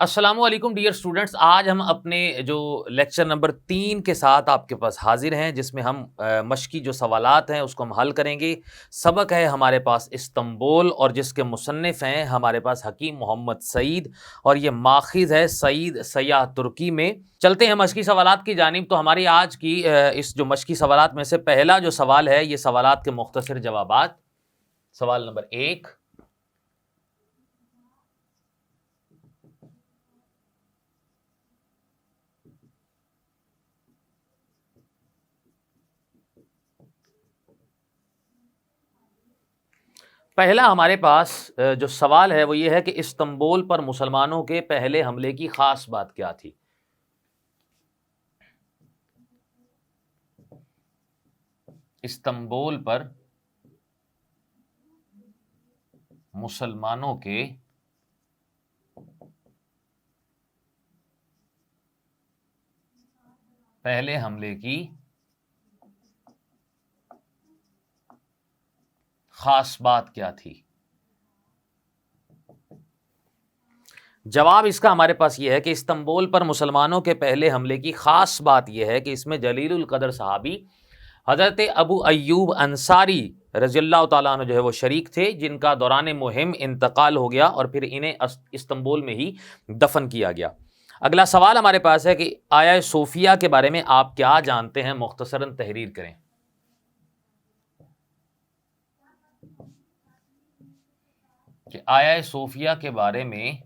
अस्सलामु अलैकुम dear students. आज हम अपने जो लेक्चर नंबर 3 के साथ आपके पास हाजिर हैं, जिसमें हम मशकी जो सवालात हैं उसको हम हल करेंगे। सबक है हमारे पास इस्तांबुल और जिसके मुसन्निफ़ हैं हमारे पास हकीम मोहम्मद सईद और ये माखिज़ है सईद सयाह तुर्की में। चलते हैं मशकी सवालात की जानिब। तो हमारी आज की इस जो मशकी सवालात में से पहला जो सवाल है ये सवालात के मुख्तसर जवाबात। सवाल नंबर 1, पहला हमारे पास जो सवाल है वो ये है कि इस्तांबुल पर मुसलमानों के पहले हमले की खास बात क्या थी। इस्तांबुल पर मुसलमानों के पहले हमले की खास बात क्या थी। जवाब इसका हमारे पास यह है कि इस्तांबुल पर मुसलमानों के पहले हमले की खास बात यह है कि इसमें जलीलुल कदर सहाबी हज़रत अबू अय्यूब अंसारी रज़ियल्लाहु ताला अन्हु जो है वो शरीक थे, जिनका दौरान मुहिम इंतकाल हो गया और फिर इन्हें इस्तांबुल में ही दफन किया गया। अगला सवाल हमारे पास है कि आया सोफिया के बारे में आप क्या जानते हैं, मुख्तसरन तहरीर करें। कि आया सोफिया के बारे में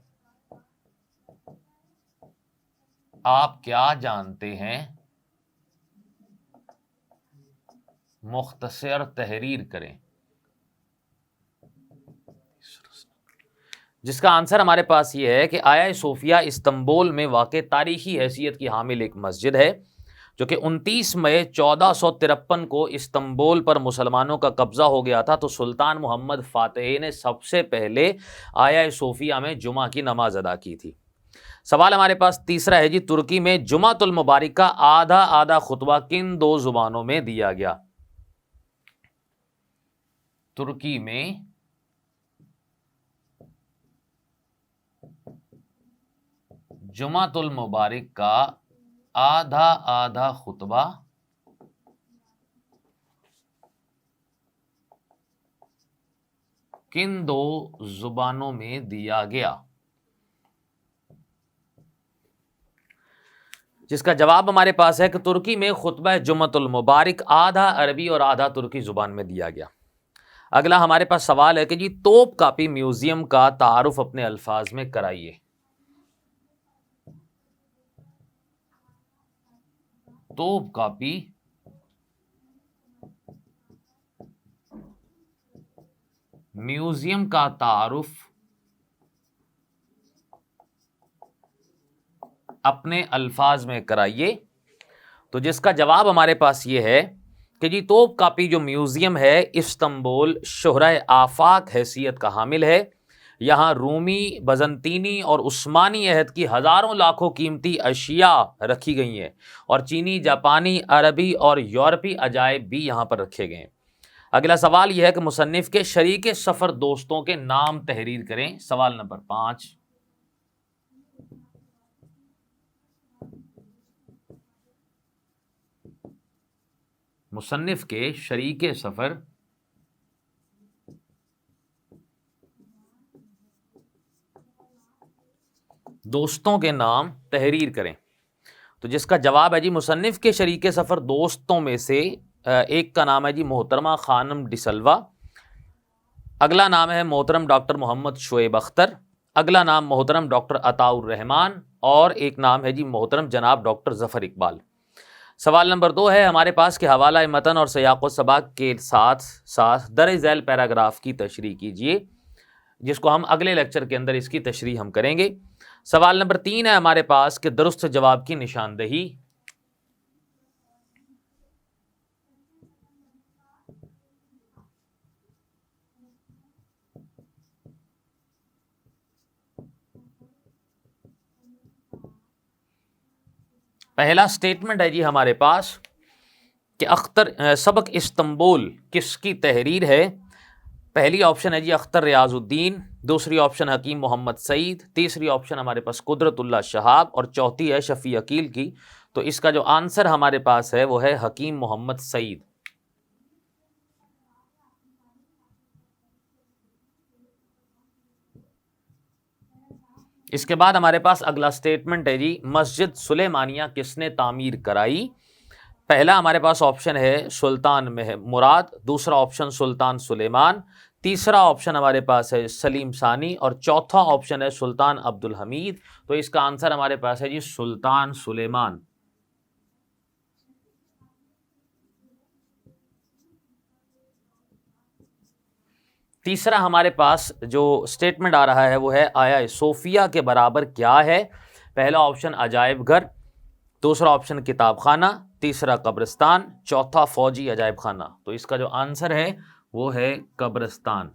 आप क्या जानते हैं, मुख्तसर तहरीर करें। जिसका आंसर हमारे पास ये है कि आया सोफिया इस्तांबुल में वाक़ तारीखी हैसियत की हामिल एक मस्जिद है, जो कि 29 मई 1453 को इस्तांबुल पर मुसलमानों का कब्ज़ा हो गया था। तो सुल्तान मोहम्मद फ़ातेह ने सबसे पहले आया सोफिया में जुमा की नमाज अदा की थी। सवाल हमारे पास तीसरा है जी, तुर्की में जुमातुल मुबारक का आधा आधा खुतबा किन दो जुबानों में दिया गया। तुर्की में जुमातुल मुबारक का आधा आधा खुतबा किन दो जुबानों में दिया गया। जिसका जवाब हमारे पास है कि तुर्की में खुतबा जुमातुल मुबारक आधा अरबी और आधा तुर्की जुबान में दिया गया। अगला हमारे पास सवाल है कि जी, तोप कापी म्यूजियम का तारुफ अपने अल्फाज में कराइए। तोप कापी म्यूजियम का तारुफ अपने अल्फाज में कराइए। तो जिसका जवाब हमारे पास ये है कि जी, तोप कापी जो म्यूजियम है इस्तांबुल शोहराए आफाक हैसियत का हामिल है। यहाँ रूमी, बजंतीनी और उस्मानी अहद की हज़ारों लाखों कीमती अशिया रखी गई हैं और चीनी, जापानी, अरबी और यूरोपी अजायब भी यहाँ पर रखे गए हैं। अगला सवाल यह है कि मुसन्निफ के शरीक सफ़र दोस्तों के नाम तहरीर करें। सवाल नंबर 5, मुसन्निफ के शरीक सफ़र दोस्तों के नाम तहरीर करें। तो जिसका जवाब है जी, मुसन्निफ के शरीक सफ़र दोस्तों में से एक का नाम है जी मोहतरमा खानम डिसल्वा, अगला नाम है मोहतरम डॉक्टर मोहम्मद शोएब अख्तर, अगला नाम मोहतरम डॉक्टर अताउर रहमान और एक नाम है जी मोहतरम जनाब डॉक्टर ज़फ़र इकबाल। सवाल नंबर 2 है हमारे पास कि हवाला मतन और सयाक़ सबाक़ के साथ साथ दर झैल पैराग्राफ की तशरीह कीजिए, जिसको हम अगले लेक्चर के अंदर इसकी तशरीह हम करेंगे। सवाल नंबर 3 है हमारे पास कि दुरुस्त जवाब की निशानदही। पहला स्टेटमेंट है जी हमारे पास कि सबक इस्तंबुल किसकी तहरीर है। पहली ऑप्शन है जी अख्तर रियाजुद्दीन, दूसरी ऑप्शन हकीम मोहम्मद सईद, तीसरी ऑप्शन हमारे पास कुदरतुल्लाह शहाब और चौथी है शफी अकील की। तो इसका जो आंसर हमारे पास है वो है हकीम मोहम्मद सईद। इसके बाद हमारे पास अगला स्टेटमेंट है जी मस्जिद सुलेमानिया किसने तामीर कराई। पहला हमारे पास ऑप्शन है सुल्तान मुराद, दूसरा ऑप्शन सुल्तान सुलेमान, तीसरा ऑप्शन हमारे पास है सलीम सानी और चौथा ऑप्शन है सुल्तान अब्दुल हमीद। तो इसका आंसर हमारे पास है जी सुल्तान सुलेमान। तीसरा हमारे पास जो स्टेटमेंट आ रहा है वो है आया सोफिया के बराबर क्या है। पहला ऑप्शन अजायब घर, दूसरा ऑप्शन किताब खाना, तीसरा कब्रिस्तान, चौथा फौजी अजायब खाना। तो इसका जो आंसर है वो है कब्रिस्तान।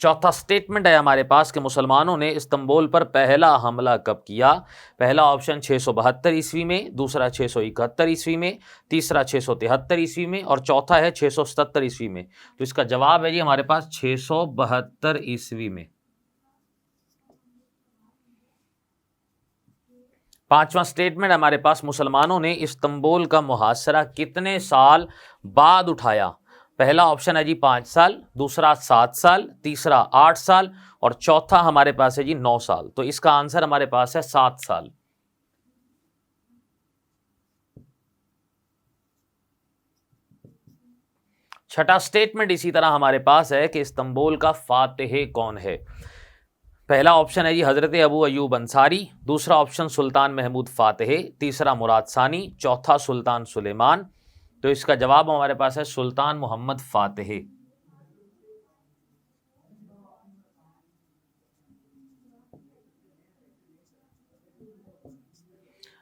चौथा स्टेटमेंट है हमारे पास कि मुसलमानों ने इस्तंबुल पर पहला हमला कब किया। पहला ऑप्शन 672 ईस्वी में, दूसरा 671 ईस्वी में, तीसरा 673 ईस्वी में और चौथा है 677 ईस्वी में। तो इसका जवाब है जी हमारे पास 672 ईस्वी में। पांचवा स्टेटमेंट हमारे पास मुसलमानों ने इस्तंबुल का मुहासरा कितने साल बाद उठाया। पहला ऑप्शन है जी 5 साल, दूसरा 7 साल, तीसरा 8 साल और चौथा हमारे पास है जी 9 साल। तो इसका आंसर हमारे पास है 7 साल। छठा स्टेटमेंट इसी तरह हमारे पास है कि इस्तंबुल का फातिह कौन है। पहला ऑप्शन है जी हजरत अबू अयूब अंसारी, दूसरा ऑप्शन सुल्तान महमूद फातिह, तीसरा मुराद सानी, चौथा सुल्तान सुलेमान। तो इसका जवाब हमारे पास है सुल्तान मोहम्मद फातिह।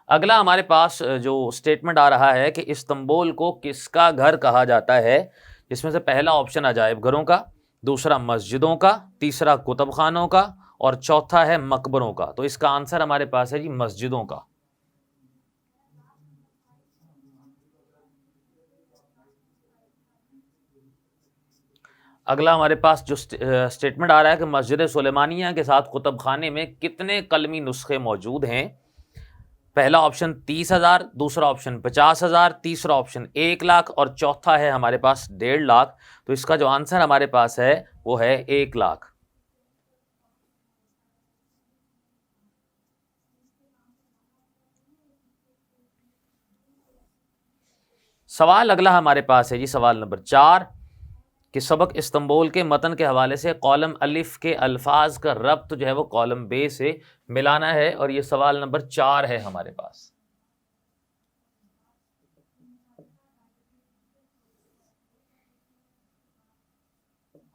अगला हमारे पास जो स्टेटमेंट आ रहा है कि इस्तंबुल को किसका घर कहा जाता है, जिसमें से पहला ऑप्शन अजायब घरों का, दूसरा मस्जिदों का, तीसरा कुतुब खानों का और चौथा है मकबरों का। तो इसका आंसर हमारे पास है जी मस्जिदों का। अगला हमारे पास जो स्टेटमेंट आ रहा है कि मस्जिद सुलेमानिया के साथ कुतुब खाने में कितने कलमी नुस्खे मौजूद हैं। पहला ऑप्शन 30,000, दूसरा ऑप्शन 50,000, तीसरा ऑप्शन 1 लाख और चौथा है हमारे पास 1.5 लाख। तो इसका जो आंसर हमारे पास है वो है 1 लाख। सवाल अगला हमारे पास है जी सवाल नंबर 4 कि सबक इस्तंबुल के मतन के हवाले से कॉलम अलिफ के अल्फाज का रब्त जो है वो कॉलम बे से मिलाना है और ये सवाल नंबर 4 है हमारे पास।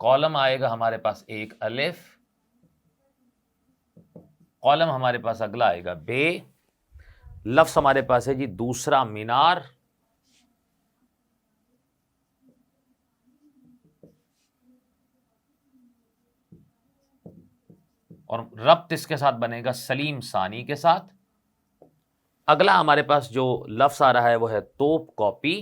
कॉलम आएगा हमारे पास एक अलिफ, कॉलम हमारे पास अगला आएगा बे, लफ्ज हमारे पास है जी दूसरा मीनार, और रब्त इसके साथ बनेगा सलीम सानी के साथ। अगला हमारे पास जो लफ्ज आ रहा है वो है तोप कॉपी,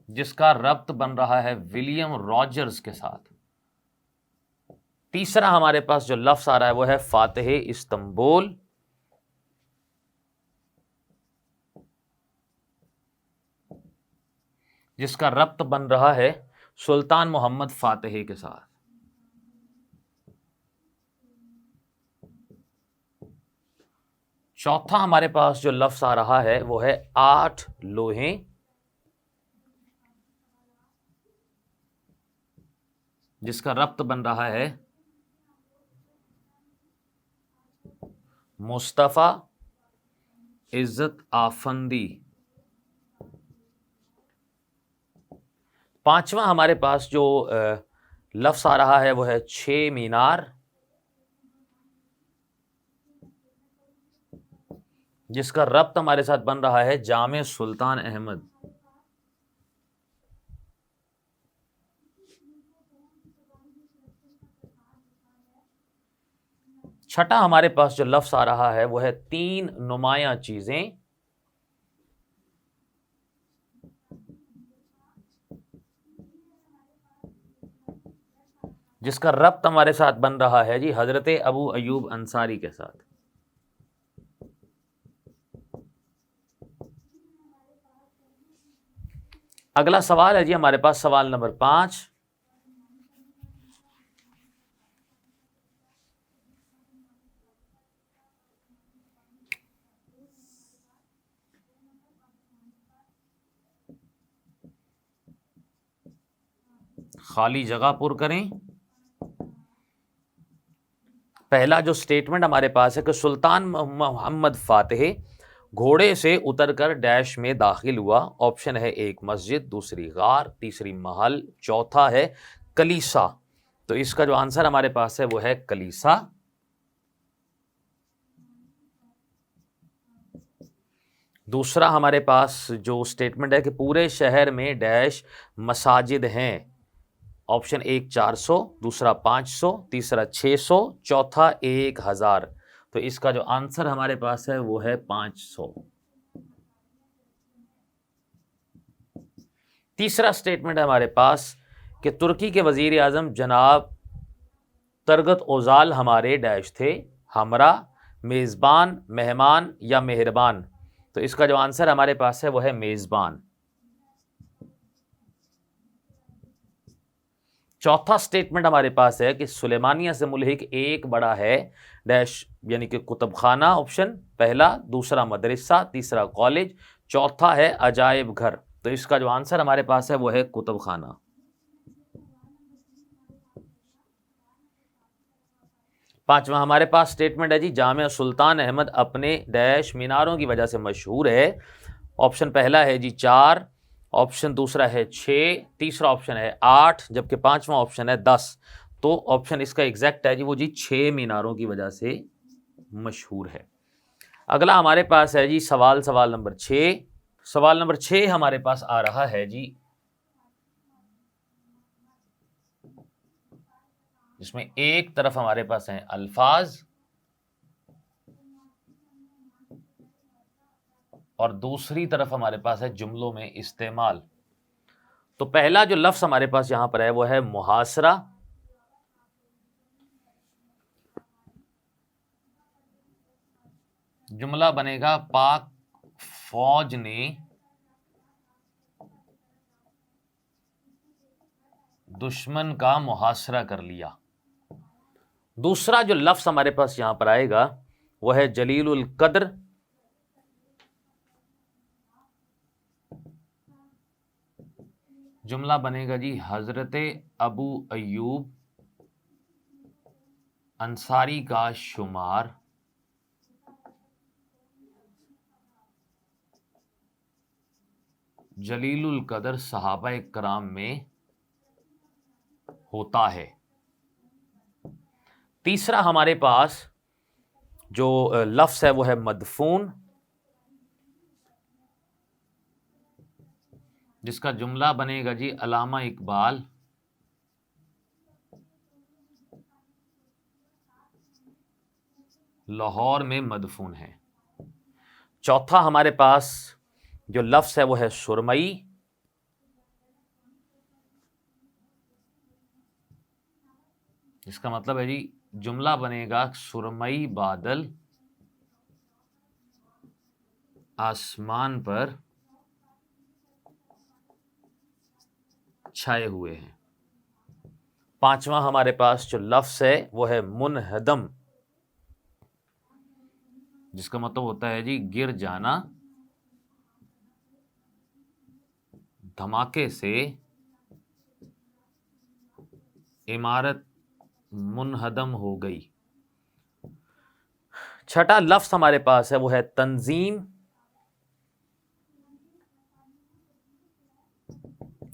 जिसका रब्त बन रहा है विलियम रॉजर्स के साथ। तीसरा हमारे पास जो लफ्ज आ रहा है वो है फातिह इस्तंबुल, जिसका रब्त बन रहा है सुल्तान मोहम्मद फातिह के साथ। चौथा हमारे पास जो लफ्ज आ रहा है वो है 8 लोहे, जिसका रब्त बन रहा है मुस्तफा इज्जत आफंदी। पांचवा हमारे पास जो लफ्ज आ रहा है वो है 6 मीनार, जिसका रब्त हमारे साथ बन रहा है जामे सुल्तान अहमद। छठा हमारे पास जो लफ्ज आ रहा है वो है तीन नुमायां चीजें, जिसका रब्त हमारे साथ बन रहा है जी हजरत अबू अयूब अंसारी के साथ। अगला सवाल है जी हमारे पास सवाल नंबर 5। खाली जगह पुर करें। पहला जो स्टेटमेंट हमारे पास है कि सुल्तान मोहम्मद फातेह घोड़े से उतरकर डैश में दाखिल हुआ। ऑप्शन है एक मस्जिद, दूसरी गार, तीसरी महल, चौथा है कलीसा। तो इसका जो आंसर हमारे पास है वो है कलीसा। दूसरा हमारे पास जो स्टेटमेंट है कि पूरे शहर में डैश मसाजिद हैं। ऑप्शन एक 400, दूसरा 500, तीसरा 600, चौथा 1000। तो इसका जो आंसर हमारे पास है वो है 500। तीसरा स्टेटमेंट है हमारे पास कि तुर्की के वजीर आजम जनाब तरगत ओजाल हमारे डैश थे, हमरा, मेज़बान, मेहमान या मेहरबान। तो इसका जो आंसर हमारे पास है वो है मेज़बान। चौथा स्टेटमेंट हमारे पास है कि सुलेमानिया से मुल्हिक एक बड़ा है डैश यानी कि कुतुब खाना। ऑप्शन पहला, दूसरा मदरसा, तीसरा कॉलेज, चौथा है अजायब घर। तो इसका जो आंसर हमारे पास है वो है कुतुब खाना। पांचवा हमारे पास स्टेटमेंट है जी जामिया सुल्तान अहमद अपने डैश मीनारों की वजह से मशहूर है। ऑप्शन पहला है जी 4, ऑप्शन दूसरा है 6, तीसरा ऑप्शन है 8, जबकि पांचवा ऑप्शन है 10। तो ऑप्शन इसका एग्जैक्ट है जी वो जी 6 मीनारों की वजह से मशहूर है। अगला हमारे पास है जी सवाल नंबर 6। सवाल नंबर 6 हमारे पास आ रहा है जी, जिसमें एक तरफ हमारे पास है अल्फाज और दूसरी तरफ हमारे पास है जुमलों में इस्तेमाल। तो पहला जो लफ्ज हमारे पास यहां पर है वो है मुहासरा। जुमला बनेगा पाक फौज ने दुश्मन का मुहासरा कर लिया। दूसरा जो लफ्ज हमारे पास यहां पर आएगा वो है जलीलुल कद्र। जुमला बनेगा जी हजरत अबू अयूब अंसारी का शुमार जलीलुल कदर सहाबा कराम में होता है। तीसरा हमारे पास जो लफ्ज है वो है मदफून, जिसका जुमला बनेगा जी अलामा इकबाल लाहौर में मदफून है। चौथा हमारे पास जो लफ्ज है वो है सुरमई, इसका मतलब है जी जुमला बनेगा सुरमई बादल आसमान पर छाए हुए हैं। पांचवा हमारे पास जो लफ्ज है वो है मुनहदम, जिसका मतलब होता है जी गिर जाना, धमाके से इमारत मुनहदम हो गई। छठा लफ्ज हमारे पास है वो है तंजीम।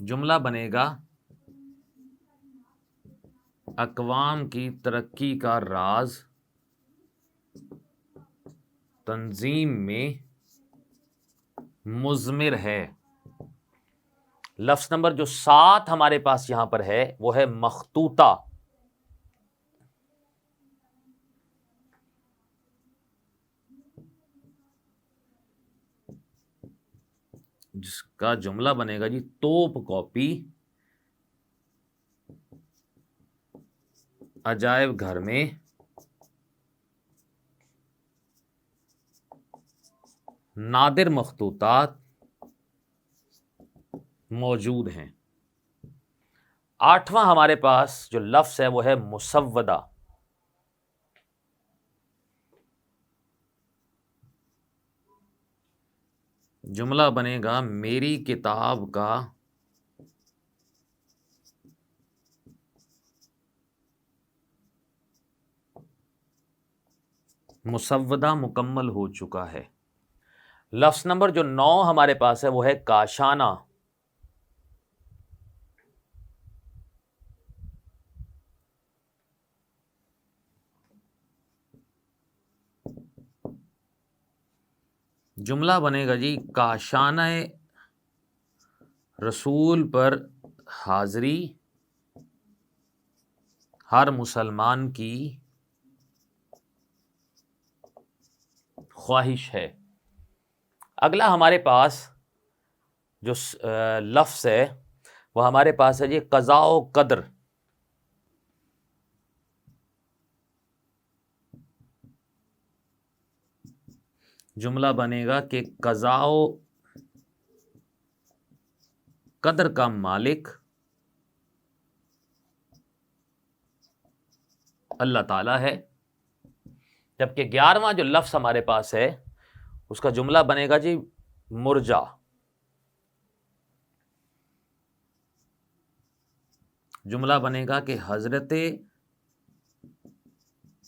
जुमला बनेगा अक़वाम की तरक्की का राज तंजीम में मुज़मिर है। लफ्ज नंबर जो 7 हमारे पास यहां पर है वो है मखतूता। जिसका जुमला बनेगा जी तोप कॉपी अजायब घर में नादिर मखतूतात मौजूद हैं। आठवां हमारे पास जो लफ्ज है वो है मुसव्वदा। जुमला बनेगा मेरी किताब का मुसव्वदा मुकम्मल हो चुका है। लफ्ज नंबर जो 9 हमारे पास है वो है काशाना। जुमला बनेगा जी काशाना रसूल पर हाजिरी हर मुसलमान की ख्वाहिश है। अगला हमारे पास जो लफ्ज है वो हमारे पास है जी क़ज़ा व क़द्र। जुमला बनेगा कि क़ज़ा व क़द्र का मालिक अल्लाह ताला है। जबकि 11वां जो लफ्ज हमारे पास है उसका जुमला बनेगा जी मुरजा। जुमला बनेगा कि हजरत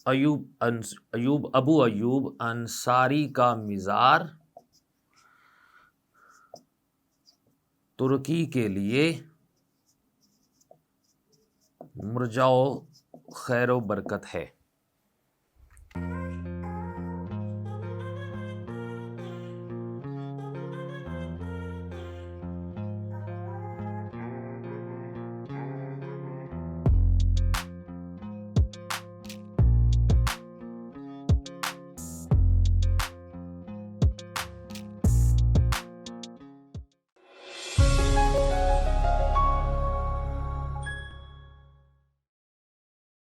अयूब अबू अयूब अंसारी का मिज़ार तुर्की के लिए मुरजाओ खैर बरकत है।